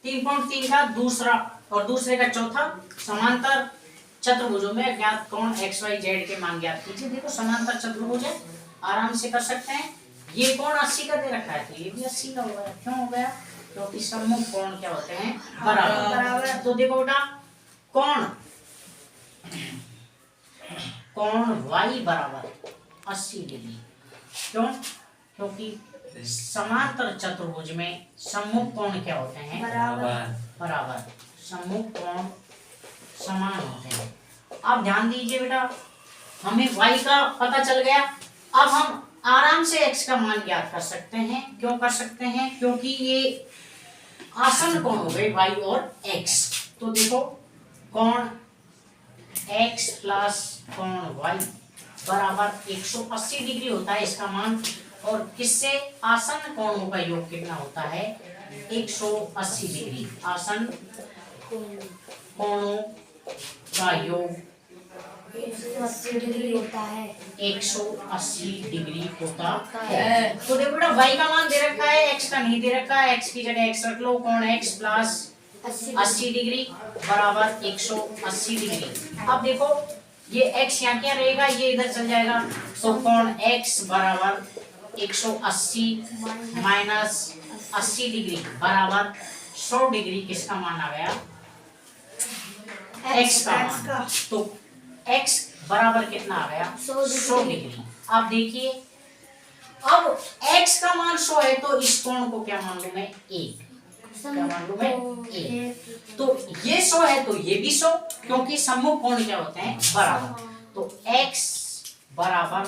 3.3 का दूसरा और दूसरे का चौथा समांतर चतुर्भुजों में ज्ञात कोण एक्स वाई जेड के मान ज्ञात कीजिए। देखो समांतर चतुर्भुज है, आराम से कर सकते हैं। ये कोण 80 का दे रखा है, तो ये भी 80 का हो गया। क्यों हो गया? क्योंकि सम्मुख कोण क्या होते हैं? बराबर। तो देखो बेटा, कोण y बराबर 80 डिग्री। क्यों? क्योंकि समांतर चतुर्भुज में सम्मुख कोण क्या होते हैं? बराबर। सम्मुख कोण समान होते हैं। अब ध्यान दीजिए बेटा, हमें y का पता चल गया। अब हम आराम से x का मान ज्ञात कर सकते हैं। क्यों कर सकते हैं? क्योंकि ये आसन कोण हो गए y और x। तो देखो, कोण x प्लस कोण y बराबर 180 डिग्री होता है इसका मान। और किससे? आसन कोणों का योग कितना होता है? 180 डिग्री। आसन कोणों का योग 180 डिग्री होता है। 180 डिग्री होता है। तो देखो बेटा, y का मान दे रखा है, x का नहीं दे रखा है। x की जगह x रख लो। कोण x प्लस 80 डिग्री बराबर 180 डिग्री। अब देखो, ये x यहाँ क्या रहेगा? ये इधर चल जाएगा। तो कोण x बराबर 180 माइनस 80 डिग्री बराबर 100 डिग्री। किसका मान आ गया? x का मान। तो x बराबर कितना आ गया? 100 डिग्री। अब देखिए, अब x का मान 100 है, तो इस कोण को क्या मान लूं मैं? 1। क्या मान लूं मैं? 1। तो ये 100 है, तो ये भी 100, क्योंकि सम्मुख कोण क्या होते हैं? बराबर। तो x बराबर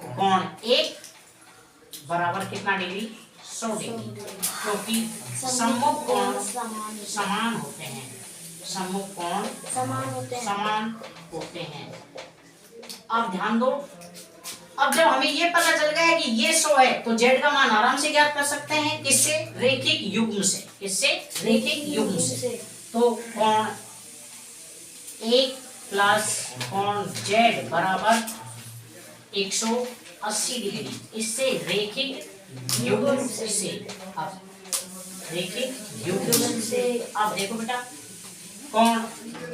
कोण 1 बराबर कितना डिग्री? 100 डिग्री। क्योंकि सम्मुख कोण समान होते हैं। सम्मुख कोण समान होते हैं। अब ध्यान दो, अब जब हमें ये पता चल गया कि ये 100 है, तो z का मान आराम से ज्ञात कर सकते हैं। किससे? रैखिक युग्म से। किससे? रैखिक युग्म से। तो कोण 1 प्लस कोण z बराबर 180 डिग्री। इससे रैखिक युग्म से। अब रैखिक युग्म से, अब देखो बेटा, कोण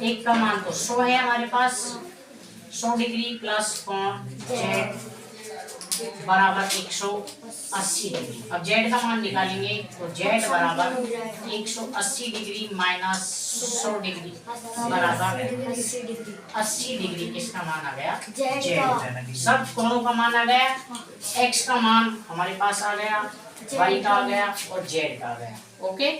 1 का मान तो 100 है हमारे पास। 100 डिग्री प्लस कोण z बराबर 180 डिग्री। अब z का मान निकालेंगे, तो z बराबर 180 डिग्री माइनस 100 डिग्री बराबर 80 डिग्री। किसका मान आ गया? z। सब कोणों का मान आ गया। x का मान हमारे पास आ गया, y का आ गया और z का आ गया। ओके।